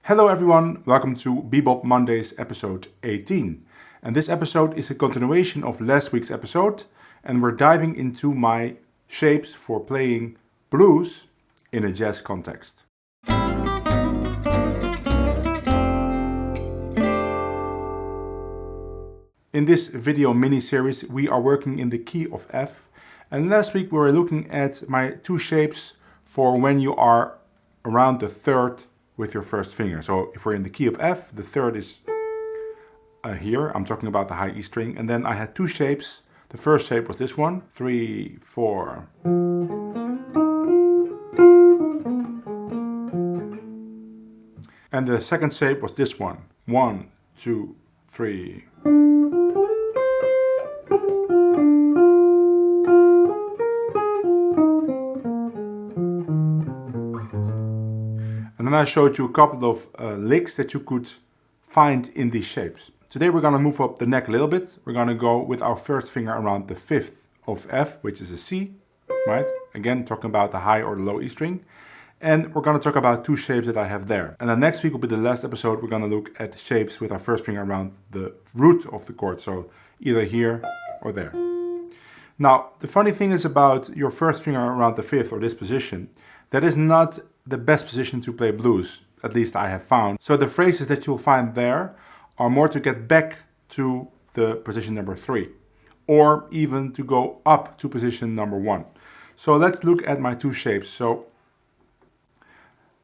Hello everyone, welcome to Bebop Mondays episode 18. And this episode is a continuation of last week's episode, and we're diving into my shapes for playing blues in a jazz context. In this video mini-series we are working in the key of F, and last week we were looking at my two shapes for when you are around the third with your first finger. So if we're in the key of F, the third is here. I'm talking about the high E string. And then I had two shapes. The first shape was this one, 3, 4. And the second shape was this one, 1, 2, 3. And then I showed you a couple of licks that you could find in these shapes. Today we're going to move up the neck a little bit. We're going to go with our first finger around the fifth of F, which is a C, right? Again, talking about the high or the low E string. And we're going to talk about two shapes that I have there. And then next week will be the last episode. We're going to look at shapes with our first finger around the root of the chord. So either here or there. Now, the funny thing is about your first finger around the fifth or this position, that is not the best position to play blues, at least I have found. So the phrases that you'll find there are more to get back to the position number 3, or even to go up to position number 1. So let's look at my two shapes. So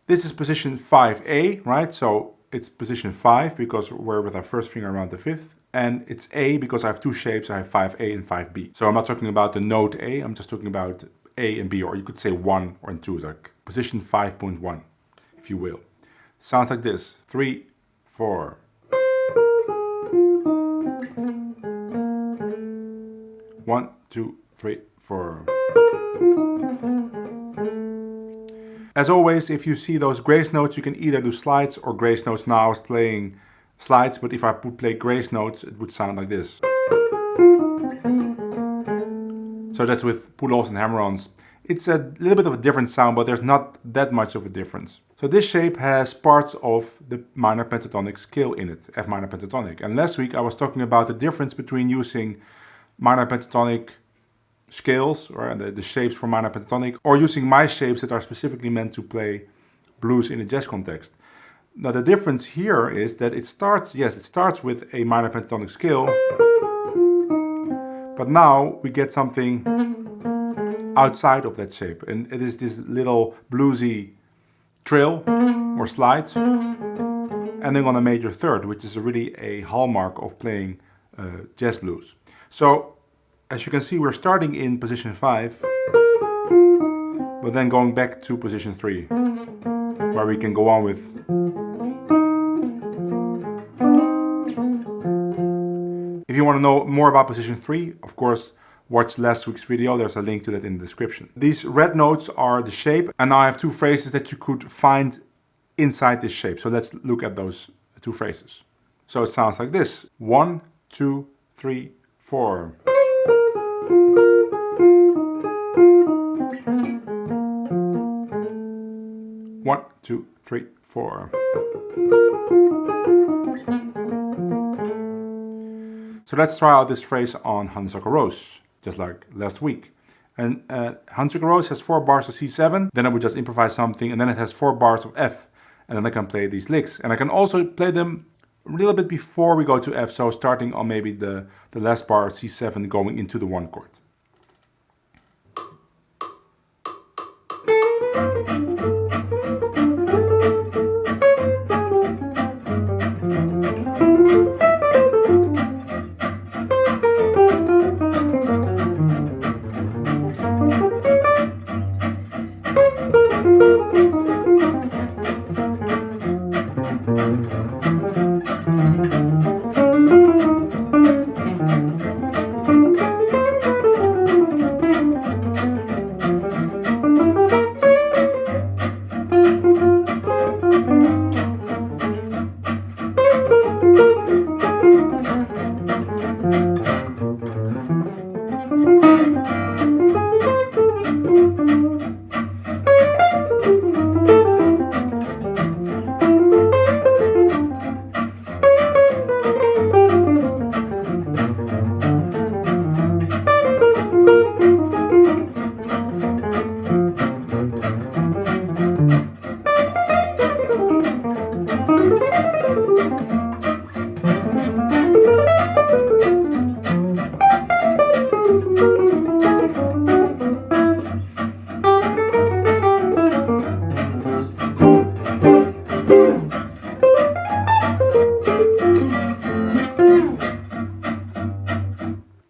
this is position 5A, right? So it's position 5 because we're with our first finger around the fifth. And it's A because I have two shapes. I have 5A and 5B. So I'm not talking about the note A, I'm just talking about A and B, or you could say 1 or 2, it's like position 5.1, if you will. Sounds like this, 3, 4. One, 2, 3, 4. As always, if you see those grace notes, you can either do slides or grace notes. Now I was playing slides, but if I would play grace notes, it would sound like this. So that's with pull-offs and hammer-ons. It's a little bit of a different sound, but there's not that much of a difference. So this shape has parts of the minor pentatonic scale in it, F minor pentatonic. And last week I was talking about the difference between using minor pentatonic scales, or the shapes for minor pentatonic, or using my shapes that are specifically meant to play blues in a jazz context. Now the difference here is that it starts with a minor pentatonic scale, but now we get something outside of that shape, and it is this little bluesy trill or slide, and then on a major third, which is really a hallmark of playing jazz blues. So as you can see, we're starting in position 5, but then going back to position 3, where we can go on with. If you want to know more about position 3, of course, watch last week's video, there's a link to that in the description. These red notes are the shape, and now I have two phrases that you could find inside this shape. So let's look at those two phrases. So it sounds like this, 1, 2, 3, 4. 1, 2, 3, 4. So let's try out this phrase on Honeysuckle Rose, just like last week. And Honeysuckle Rose has 4 bars of C7, then I would just improvise something, and then it has 4 bars of F, and then I can play these licks. And I can also play them a little bit before we go to F, so starting on maybe the last bar of C7 going into the 1 chord.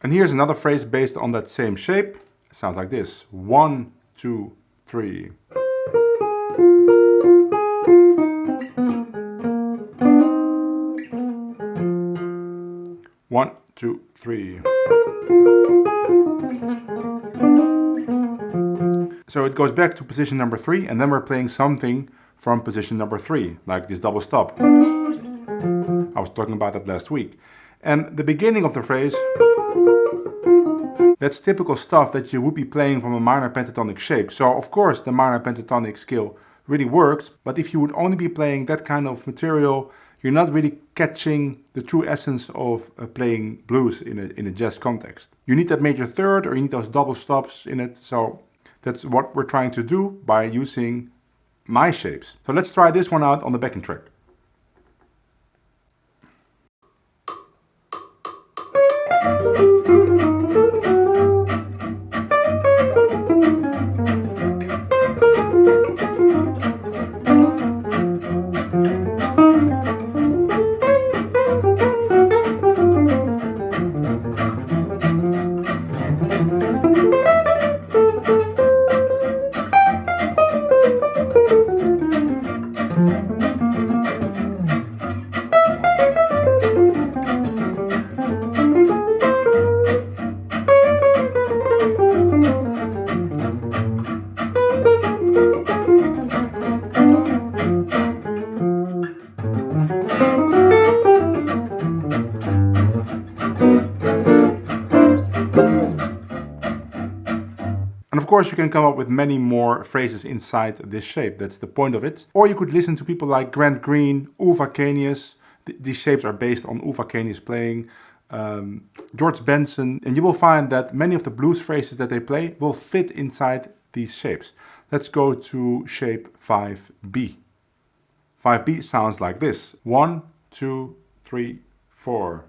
And here's another phrase based on that same shape. It sounds like this. 1, 2, 3. One, two, three. So it goes back to position number 3, and then we're playing something from position number 3, like this double stop. I was talking about that last week. And the beginning of the phrase, that's typical stuff that you would be playing from a minor pentatonic shape. So of course the minor pentatonic scale really works, but if you would only be playing that kind of material, you're not really catching the true essence of playing blues in a jazz context. You need that major third, or you need those double stops in it. So that's what we're trying to do by using my shapes. So let's try this one out on the backing track. And of course you can come up with many more phrases inside this shape, that's the point of it. Or you could listen to people like Grant Green, Ulva Kenius. These shapes are based on Ulva Kenius playing, George Benson, and you will find that many of the blues phrases that they play will fit inside these shapes. Let's go to shape 5B. 5B sounds like this. 1, 2, 3, 4.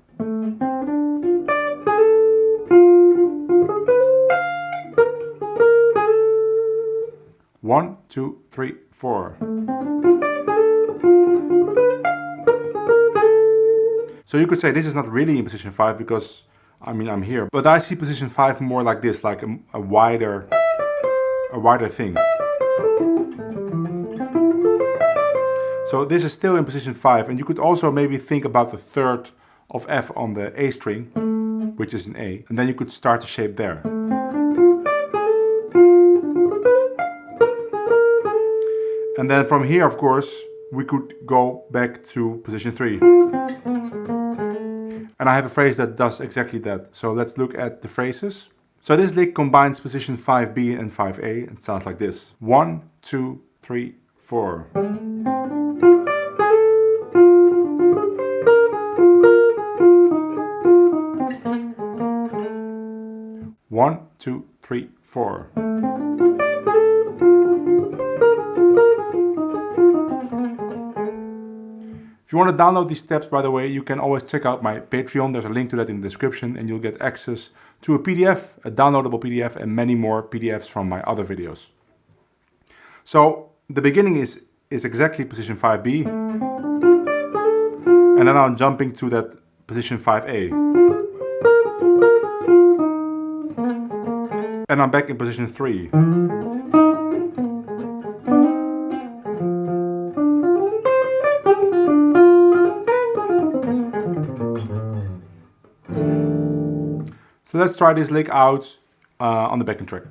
One, two, three, 4. So you could say this is not really in position 5 because, I mean, I'm here. But I see position 5 more like this, like a wider thing. So this is still in position 5, and you could also maybe think about the third of F on the A string, which is an A, and then you could start the shape there. And then from here, of course, we could go back to position 3. And I have a phrase that does exactly that. So let's look at the phrases. So this lick combines position 5B and 5A. It sounds like this. 1, 2, 3, 4. 1, 2, 3, 4. If you want to download these steps, by the way, you can always check out my Patreon. There's a link to that in the description, and you'll get access to a PDF, a downloadable PDF, and many more PDFs from my other videos. So the beginning is exactly position 5B, and then I'm jumping to that position 5A. And I'm back in position 3. So let's try this lick out on the backing track.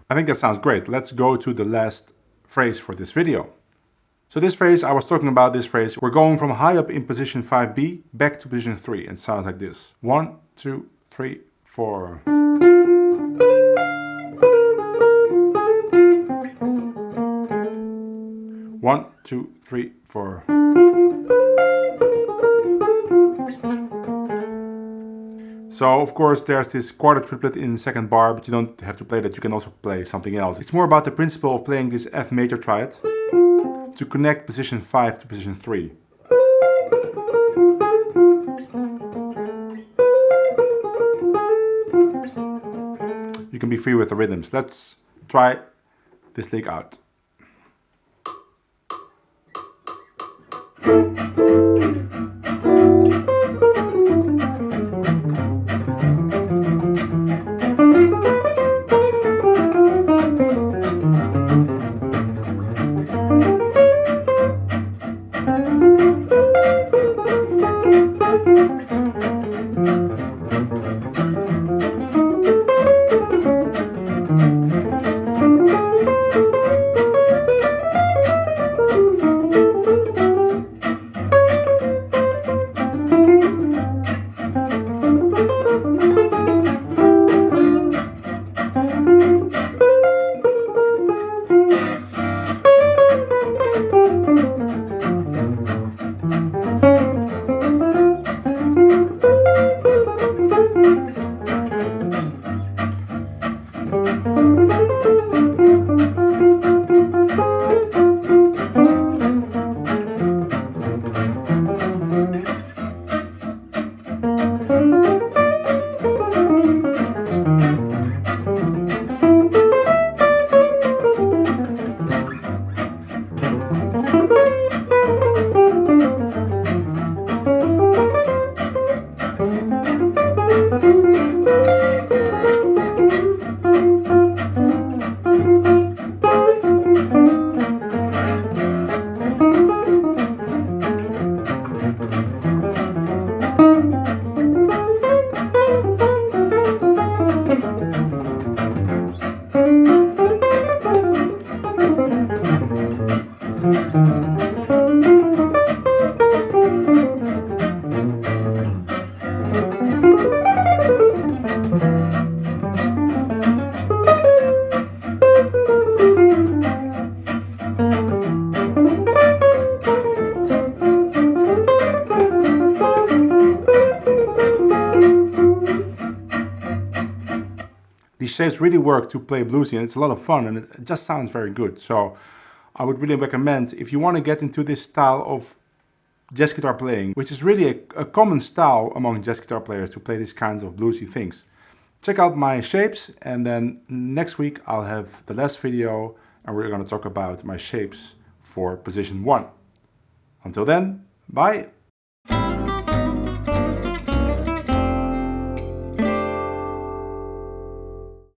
I think that sounds great. Let's go to the last phrase for this video. So this phrase, I was talking about this phrase, we're going from high up in position 5B back to position 3. And it sounds like this. 1, 2, 3, 4. One, two, three, 4. So of course there's this quarter triplet in the second bar, but you don't have to play that, you can also play something else. It's more about the principle of playing this F major triad to connect position 5 to position 3. You can be free with the rhythms. Let's try this lick out. These shapes really work to play bluesy, and it's a lot of fun, and it just sounds very good. So I would really recommend, if you want to get into this style of jazz guitar playing, which is really a common style among jazz guitar players to play these kinds of bluesy things. Check out my shapes, and then next week I'll have the last video and we're going to talk about my shapes for position 1. Until then, bye!